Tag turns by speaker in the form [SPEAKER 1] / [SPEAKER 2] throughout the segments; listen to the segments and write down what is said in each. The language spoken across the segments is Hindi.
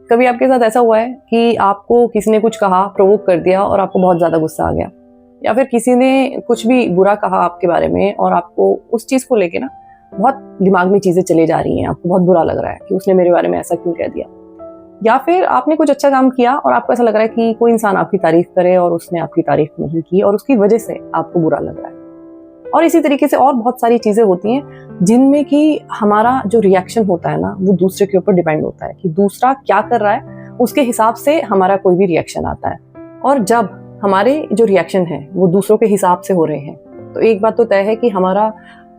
[SPEAKER 1] कभी आपके साथ ऐसा हुआ है कि आपको किसी ने कुछ कहा, प्रोवोक कर दिया और आपको बहुत ज़्यादा गुस्सा आ गया, या फिर किसी ने कुछ भी बुरा कहा आपके बारे में और आपको उस चीज़ को लेके ना बहुत दिमाग में चीज़ें चली जा रही हैं, आपको बहुत बुरा लग रहा है कि उसने मेरे बारे में ऐसा क्यों कह दिया, या फिर आपने कुछ अच्छा काम किया और आपको ऐसा लग रहा है कि कोई इंसान आपकी तारीफ करे और उसने आपकी तारीफ नहीं की और उसकी वजह से आपको बुरा लग रहा है। और इसी तरीके से और बहुत सारी चीज़ें होती हैं जिनमें कि हमारा जो रिएक्शन होता है ना वो दूसरे के ऊपर डिपेंड होता है कि दूसरा क्या कर रहा है, उसके हिसाब से हमारा कोई भी रिएक्शन आता है। और जब हमारे जो रिएक्शन है वो दूसरों के हिसाब से हो रहे हैं तो एक बात तो तय है कि हमारा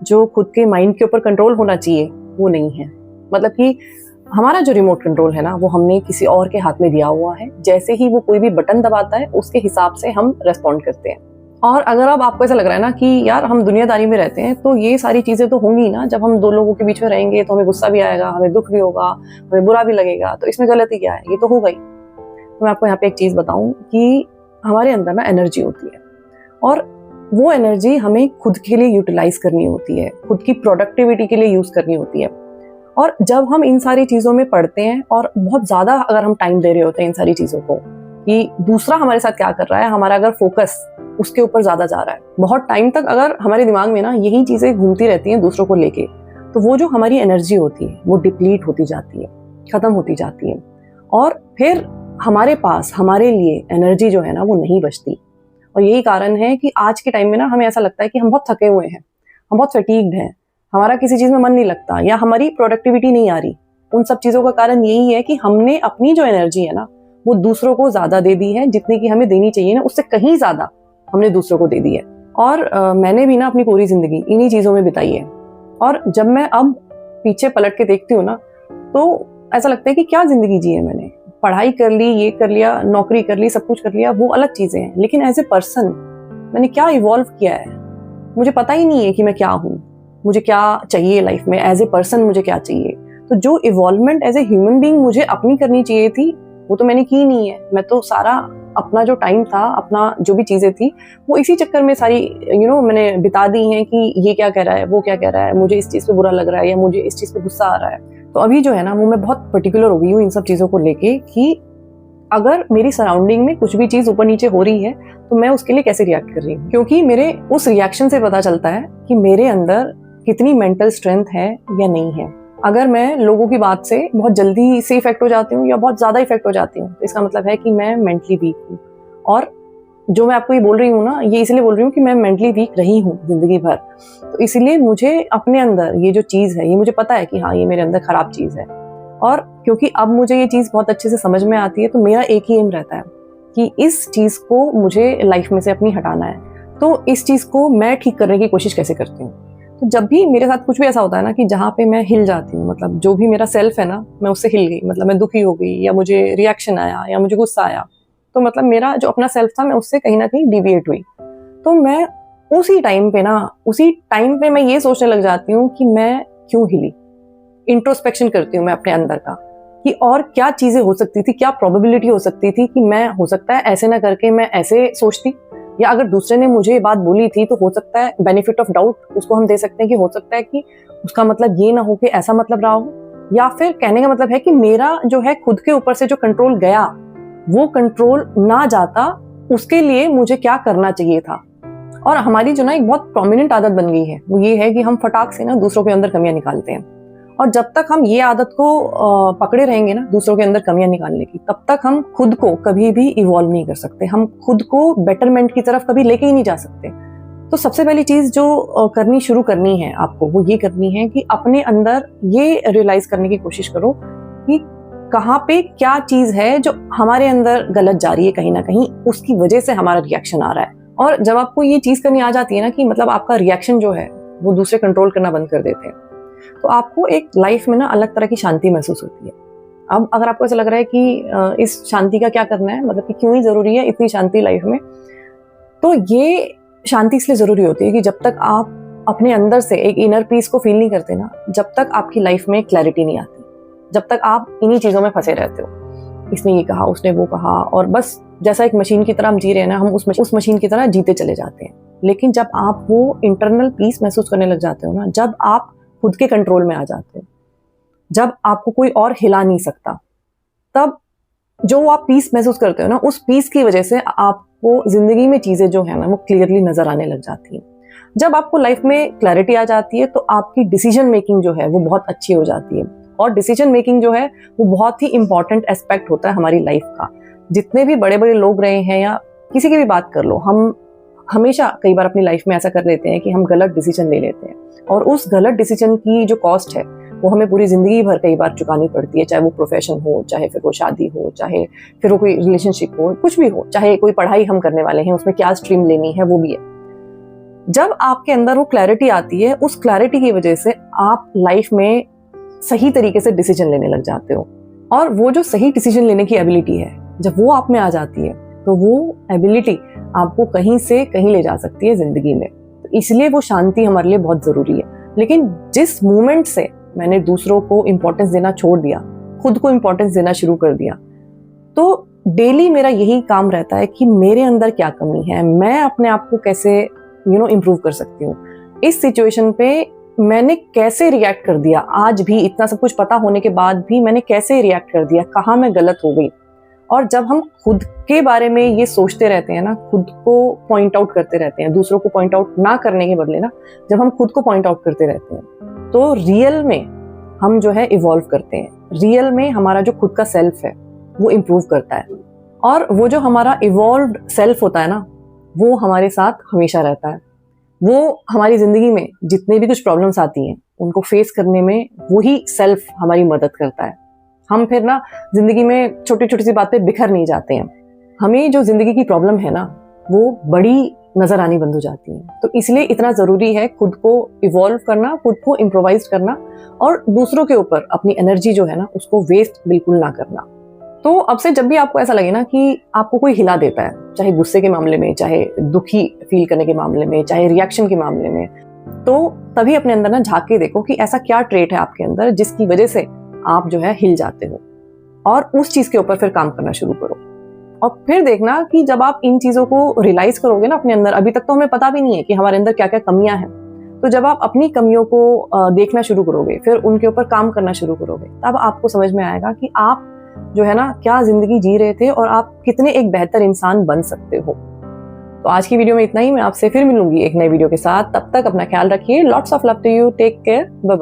[SPEAKER 1] जो खुद के माइंड के ऊपर कंट्रोल होना चाहिए वो नहीं है। मतलब कि हमारा जो रिमोट कंट्रोल है ना वो हमने किसी और के हाथ में दिया हुआ है। जैसे ही वो कोई भी बटन दबाता है उसके हिसाब से हम रेस्पॉन्ड करते हैं। और अगर अब आपको ऐसा लग रहा है ना कि यार हम दुनियादारी में रहते हैं तो ये सारी चीज़ें तो होंगी ना, जब हम दो लोगों के बीच में रहेंगे तो हमें गुस्सा भी आएगा, हमें दुख भी होगा, हमें बुरा भी लगेगा, तो इसमें गलती क्या है, ये तो होगा ही। तो मैं आपको यहाँ पे एक चीज़ बताऊँ कि हमारे अंदर ना एनर्जी होती है और वो एनर्जी हमें खुद के लिए यूटिलाइज करनी होती है, खुद की प्रोडक्टिविटी के लिए यूज़ करनी होती है। और जब हम इन सारी चीज़ों में पढ़ते हैं और बहुत ज़्यादा अगर हम टाइम दे रहे होते हैं इन सारी चीज़ों को कि दूसरा हमारे साथ क्या कर रहा है, हमारा अगर फोकस उसके ऊपर ज़्यादा जा रहा है, बहुत टाइम तक अगर हमारे दिमाग में ना यही चीज़ें घूमती रहती हैं दूसरों को लेके, तो वो जो हमारी एनर्जी होती है वो डिप्लीट होती जाती है, ख़त्म होती जाती है और फिर हमारे पास हमारे लिए एनर्जी जो है ना वो नहीं बचती। और यही कारण है कि आज के टाइम में ना हमें ऐसा लगता है कि हम बहुत थके हुए हैं, हम बहुत फैटीग्ड हैं, हमारा किसी चीज़ में मन नहीं लगता या हमारी प्रोडक्टिविटी नहीं आ रही। उन सब चीज़ों का कारण यही है कि हमने अपनी जो एनर्जी है ना वो दूसरों को ज़्यादा दे दी है, जितनी कि हमें देनी चाहिए ना उससे कहीं ज़्यादा हमने दूसरों को दे दी है। और मैंने भी ना अपनी पूरी ज़िंदगी इन्हीं चीज़ों में बिताई है। और जब मैं अब पीछे पलट के देखती हूँ ना तो ऐसा लगता है कि क्या ज़िंदगी जी है मैंने। पढ़ाई कर ली, ये कर लिया, नौकरी कर ली, सब कुछ कर लिया, वो अलग चीज़ें हैं, लेकिन एज ए पर्सन मैंने क्या इवॉल्व किया है मुझे पता ही नहीं है कि मैं क्या हूँ, मुझे क्या चाहिए लाइफ में, एज ए पर्सन मुझे क्या चाहिए। तो जो involvement as a human being मुझे अपनी करनी चाहिए थी वो तो मैंने की नहीं है। मैं तो सारा अपना जो टाइम था, अपना जो भी चीज़ें थी वो इसी चक्कर में सारी मैंने बिता दी हैं कि ये क्या कह रहा है, वो क्या कह रहा है, मुझे इस चीज़ पे बुरा लग रहा है या मुझे इस चीज़ पे गुस्सा आ रहा है। तो अभी जो है ना वो मैं बहुत पर्टिकुलर हो गई हूँ इन सब चीज़ों को लेके कि अगर मेरी सराउंडिंग में कुछ भी चीज़ ऊपर नीचे हो रही है तो मैं उसके लिए कैसे रिएक्ट कर रही हूँ, क्योंकि मेरे उस रिएक्शन से पता चलता है कि मेरे अंदर कितनी मेंटल स्ट्रेंथ है या नहीं है। अगर मैं लोगों की बात से बहुत जल्दी से इफेक्ट हो जाती हूँ या बहुत ज़्यादा इफेक्ट हो जाती हूँ तो इसका मतलब है कि मैं मेंटली वीक हूँ। और जो मैं आपको ये बोल रही हूँ ना ये इसलिए बोल रही हूँ कि मैं मेंटली वीक रही हूँ जिंदगी भर, तो इसलिए मुझे अपने अंदर ये जो चीज़ है ये मुझे पता है कि हाँ ये मेरे अंदर खराब चीज़ है। और क्योंकि अब मुझे ये चीज़ बहुत अच्छे से समझ में आती है तो मेरा एक ही एम रहता है कि इस चीज़ को मुझे लाइफ में से अपनी हटाना है। तो इस चीज़ को मैं ठीक करने की कोशिश कैसे करती हूँ। तो जब भी मेरे साथ कुछ भी ऐसा होता है ना कि जहाँ पे मैं हिल जाती हूँ, मतलब जो भी मेरा सेल्फ है ना मैं उससे हिल गई, मतलब मैं दुखी हो गई या मुझे रिएक्शन आया या मुझे गुस्सा आया, तो मतलब मेरा जो अपना सेल्फ था मैं उससे कहीं ना कहीं डिविएट हुई। तो मैं उसी टाइम पे मैं ये सोचने लग जाती हूँ कि मैं क्यों हिली। इंट्रोस्पेक्शन करती हूँ मैं अपने अंदर का कि और क्या चीज़ें हो सकती थी, क्या प्रोबेबिलिटी हो सकती थी कि मैं हो सकता है ऐसे ना करके मैं ऐसे सोचती, या अगर दूसरे ने मुझे ये बात बोली थी तो हो सकता है बेनिफिट ऑफ डाउट उसको हम दे सकते हैं कि हो सकता है कि उसका मतलब ये ना हो कि ऐसा मतलब रहा हो, या फिर कहने का मतलब है कि मेरा जो है खुद के ऊपर से जो कंट्रोल गया वो कंट्रोल ना जाता, उसके लिए मुझे क्या करना चाहिए था। और हमारी जो ना एक बहुत प्रोमिनेंट आदत बन गई है वो ये है कि हम फटाक से ना दूसरों के अंदर कमियां निकालते हैं। और जब तक हम ये आदत को पकड़े रहेंगे ना दूसरों के अंदर कमियां निकालने की, तब तक हम खुद को कभी भी इवॉल्व नहीं कर सकते, हम खुद को बेटरमेंट की तरफ कभी लेके ही नहीं जा सकते। तो सबसे पहली चीज़ जो करनी शुरू करनी है आपको वो ये करनी है कि अपने अंदर ये रियलाइज करने की कोशिश करो कि कहाँ पे क्या चीज़ है जो हमारे अंदर गलत जा रही है, कहीं ना कहीं उसकी वजह से हमारा रिएक्शन आ रहा है। और जब आपको ये चीज़ करनी आ जाती है ना कि मतलब आपका रिएक्शन जो है वो दूसरे कंट्रोल करना बंद कर देते हैं, तो आपको एक लाइफ में ना अलग तरह की शांति महसूस होती है। अब अगर आपको ऐसा लग रहा है कि इस शांति का क्या करना है, मतलब कि क्यों ही ज़रूरी है इतनी शांति लाइफ में, तो ये शांति इसलिए ज़रूरी होती है कि जब तक आप अपने अंदर से एक इनर पीस को फील नहीं करते ना, जब तक आपकी लाइफ में क्लैरिटी नहीं आती, जब तक आप इन्हीं चीज़ों में फंसे रहते हो, इसने ये कहा, उसने वो कहा, और बस जैसा एक मशीन की तरह हम जी रहे हैं ना, हम उस मशीन की तरह जीते चले जाते हैं। लेकिन जब आप वो इंटरनल पीस महसूस करने लग जाते हो ना, जब आप खुद के कंट्रोल में आ जाते हो, जब आपको कोई और हिला नहीं सकता, तब जो आप पीस महसूस करते हो ना, उस पीस की वजह से आपको जिंदगी में चीजें जो है ना वो क्लियरली नजर आने लग जाती हैं। जब आपको लाइफ में क्लैरिटी आ जाती है तो आपकी डिसीजन मेकिंग जो है वो बहुत अच्छी हो जाती है। और डिसीजन मेकिंग जो है वो बहुत ही इंपॉर्टेंट एस्पेक्ट होता है हमारी लाइफ का। जितने भी बड़े बड़े लोग रहे हैं या किसी की भी बात कर लो, हम हमेशा कई बार अपनी लाइफ में ऐसा कर लेते हैं कि हम गलत डिसीजन ले लेते हैं, और उस गलत डिसीजन की जो कॉस्ट है वो हमें पूरी जिंदगी भर कई बार चुकानी पड़ती है। चाहे वो प्रोफेशन हो, चाहे फिर वो शादी हो, चाहे फिर वो कोई रिलेशनशिप हो, कुछ भी हो, चाहे कोई पढ़ाई हम करने वाले हैं, उसमें क्या स्ट्रीम लेनी है वो भी है। जब आपके अंदर वो क्लैरिटी आती है, उस क्लैरिटी की वजह से आप लाइफ में सही तरीके से डिसीजन लेने लग जाते हो। और वो जो सही डिसीजन लेने की एबिलिटी है, जब वो आप में आ जाती है तो वो एबिलिटी आपको कहीं से कहीं ले जा सकती है जिंदगी में। तो इसलिए वो शांति हमारे लिए बहुत जरूरी है। लेकिन जिस मोमेंट से मैंने दूसरों को इंपॉर्टेंस देना छोड़ दिया, खुद को इंपॉर्टेंस देना शुरू कर दिया, तो डेली मेरा यही काम रहता है कि मेरे अंदर क्या कमी है, मैं अपने आप को कैसे इम्प्रूव कर सकती हूँ। इस सिचुएशन पे मैंने कैसे रिएक्ट कर दिया, आज भी इतना सब कुछ पता होने के बाद भी मैंने कैसे रिएक्ट कर दिया, कहाँ मैं गलत हो गई। और जब हम खुद के बारे में ये सोचते रहते हैं ना, खुद को पॉइंट आउट करते रहते हैं, दूसरों को पॉइंट आउट ना करने के बदले ना, जब हम खुद को पॉइंट आउट करते रहते हैं तो रियल में हम जो है इवॉल्व करते हैं। रियल में हमारा जो खुद का सेल्फ है वो इम्प्रूव करता है। और वो जो हमारा इवॉल्व्ड सेल्फ होता है ना, वो हमारे साथ हमेशा रहता है। वो हमारी जिंदगी में जितने भी कुछ प्रॉब्लम्स आती हैं उनको फेस करने में वही सेल्फ हमारी मदद करता है। हम फिर ना जिंदगी में छोटी छोटी सी बात पे बिखर नहीं जाते हैं। हमें जो जिंदगी की प्रॉब्लम है ना वो बड़ी नजर आनी बंद हो जाती है। तो इसलिए इतना जरूरी है खुद को इवॉल्व करना, खुद को इम्प्रोवाइज करना, और दूसरों के ऊपर अपनी एनर्जी जो है ना उसको वेस्ट बिल्कुल ना करना। तो अब से जब भी आपको ऐसा लगे ना कि आपको कोई हिला देता है, चाहे गुस्से के मामले में, चाहे दुखी फील करने के मामले में, चाहे रिएक्शन के मामले में, तो तभी अपने अंदर ना झांक के देखो कि ऐसा क्या ट्रेट है आपके अंदर जिसकी वजह से आप जो है हिल जाते हो, और उस चीज के ऊपर फिर काम करना शुरू करो। और फिर देखना कि जब आप इन चीजों को रियलाइज करोगे ना अपने अंदर, अभी तक तो हमें पता भी नहीं है कि हमारे अंदर क्या क्या कमियां हैं, तो जब आप अपनी कमियों को देखना शुरू करोगे, फिर उनके ऊपर काम करना शुरू करोगे, तब आपको समझ में आएगा कि आप जो है ना क्या जिंदगी जी रहे थे और आप कितने एक बेहतर इंसान बन सकते हो। तो आज की वीडियो में इतना ही। मैं आपसे फिर मिलूंगी एक नई वीडियो के साथ। तब तक अपना ख्याल रखिए। Lots of love to you. Take care. Bye bye.